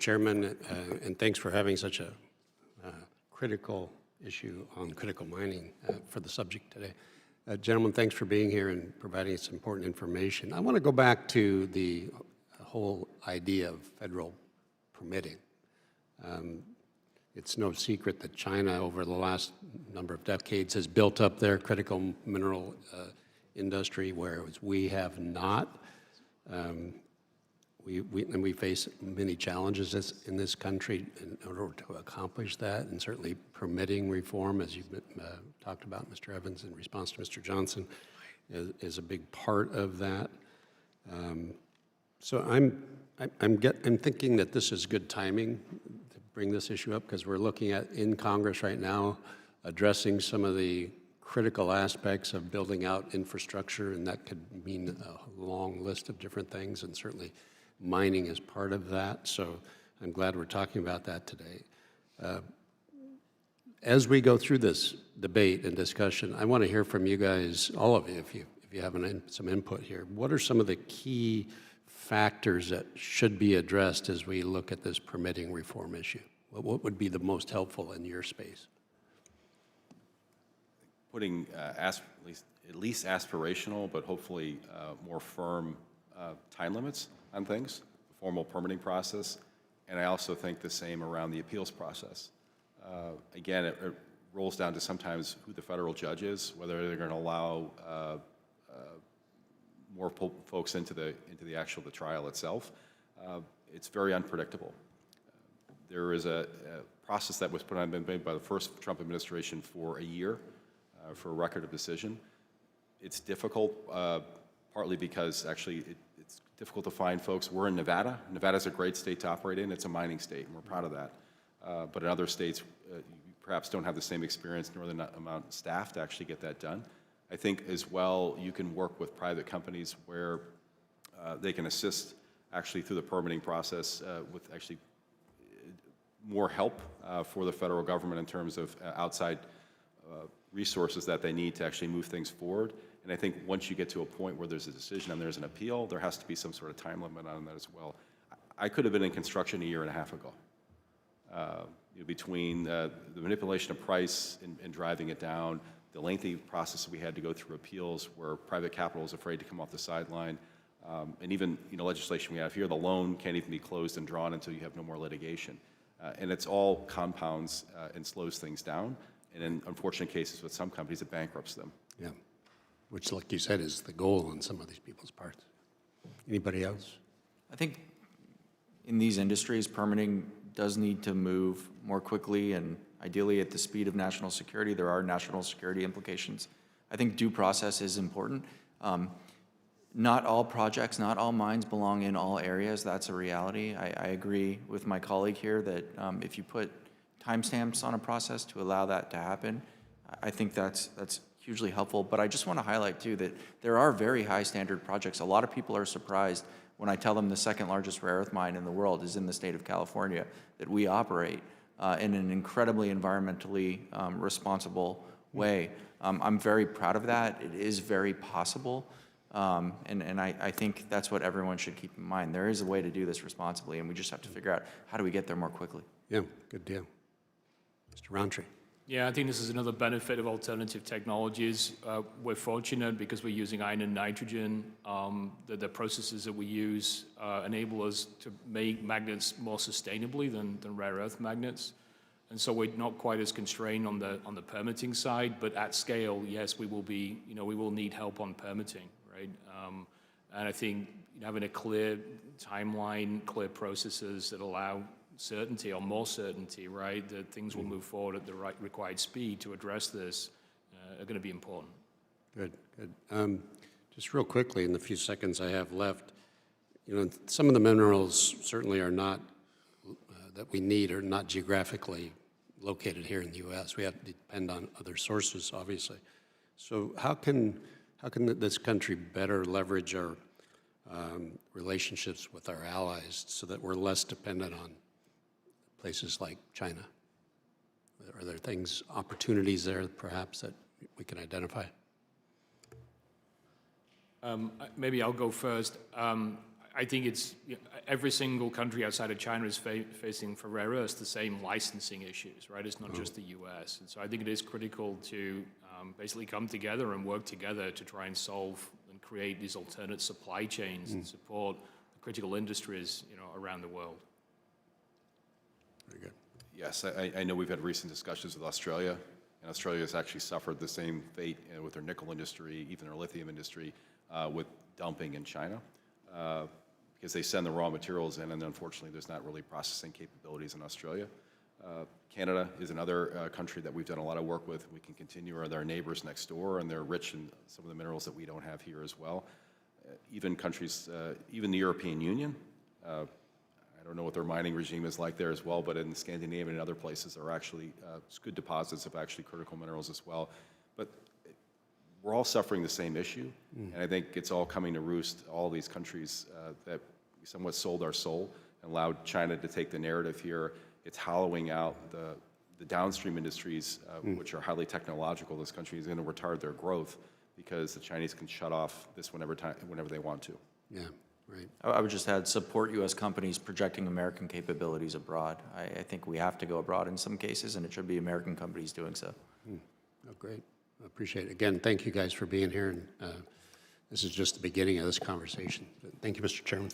Chairman, and thanks for having such a critical issue on critical mining for the subject today. Gentlemen, thanks for being here and providing us important information. I want to go back to the whole idea of federal permitting. It's no secret that China, over the last number of decades, has built up their critical mineral industry, whereas we have not. We face many challenges in this country in order to accomplish that, and certainly permitting reform, as you've talked about, Mr. Evans, in response to Mr. Johnson, is a big part of that. So I'm thinking that this is good timing to bring this issue up, because we're looking at, in Congress right now, addressing some of the critical aspects of building out infrastructure, and that could mean a long list of different things, and certainly mining is part of that. So I'm glad we're talking about that today. As we go through this debate and discussion, I want to hear from you guys, all of you, if you have some input here. What are some of the key factors that should be addressed as we look at this permitting reform issue? What would be the most helpful in your space? Putting at least aspirational, but hopefully more firm time limits on things, the formal permitting process, and I also think the same around the appeals process. Again, it rolls down to sometimes who the federal judge is, whether they're going to allow more folks into the trial itself. It's very unpredictable. There is a process that was made by the first Trump administration for a year for a record of decision. It's difficult, partly because actually it's difficult to find folks. We're in Nevada. Nevada's a great state to operate in. It's a mining state, and we're proud of that. But in other states, you perhaps don't have the same experience nor the amount of staff to actually get that done. I think as well, you can work with private companies where they can assist actually through the permitting process with actually more help for the federal government in terms of outside resources that they need to actually move things forward. And I think once you get to a point where there's a decision and there's an appeal, there has to be some sort of time limit on that as well. I could have been in construction a year and a half ago. Between the manipulation of price and driving it down, the lengthy process we had to go through appeals where private capital is afraid to come off the sideline, and even legislation we have here, the loan can't even be closed and drawn until you have no more litigation. And it's all compounds and slows things down. And in unfortunate cases with some companies, it bankrupts them. Yeah, which, like you said, is the goal on some of these people's parts. Anybody else? I think in these industries, permitting does need to move more quickly and ideally at the speed of national security. There are national security implications. I think due process is important. Not all projects, not all mines belong in all areas. That's a reality. I agree with my colleague here that if you put timestamps on a process to allow that to happen, I think that's hugely helpful. But I just want to highlight too that there are very high standard projects. A lot of people are surprised when I tell them the second largest rare earth mine in the world is in the state of California, that we operate in an incredibly environmentally responsible way. I'm very proud of that. It is very possible. And I think that's what everyone should keep in mind. There is a way to do this responsibly, and we just have to figure out how do we get there more quickly. Yeah, good deal. Mr. Roundtree. Yeah, I think this is another benefit of alternative technologies. We're fortunate because we're using iron and nitrogen. The processes that we use enable us to make magnets more sustainably than rare earth magnets. And so we're not quite as constrained on the permitting side, but at scale, yes, we will be, we will need help on permitting, right? And I think having a clear timeline, clear processes that allow certainty or more certainty, right, that things will move forward at the right required speed to address this are going to be important. Good, good. Just real quickly, in the few seconds I have left, some of the minerals certainly are not, that we need are not geographically located here in the U.S. We have to depend on other sources, obviously. So how can this country better leverage our relationships with our allies so that we're less dependent on places like China? Are there opportunities there perhaps that we can identify? Maybe I'll go first. I think it's, every single country outside of China is facing, for rare earths, the same licensing issues, right? It's not just the US. And so I think it is critical to basically come together and work together to try and solve and create these alternate supply chains and support the critical industries, around the world. Very good. Yes, I know we've had recent discussions with Australia, and Australia has actually suffered the same fate with their nickel industry, even their lithium industry, with dumping in China, because they send the raw materials in, and unfortunately there's not really processing capabilities in Australia. Canada is another country that we've done a lot of work with. We can continue, or their neighbors next door, and they're rich in some of the minerals that we don't have here as well. Even countries, even the European Union, I don't know what their mining regime is like there as well, but in Scandinavia and other places, there are actually good deposits of actually critical minerals as well. But we're all suffering the same issue, and I think it's all coming to roost. All these countries that we somewhat sold our soul and allowed China to take the narrative here. It's hollowing out the downstream industries, which are highly technological. This country is going to retard their growth because the Chinese can shut off this whenever they want to. Yeah, right. I would just add, support U.S. companies projecting American capabilities abroad. I think we have to go abroad in some cases, and it should be American companies doing so. Oh, great. I appreciate it. Again, thank you guys for being here. And this is just the beginning of this conversation. Thank you, Mr. Chairman.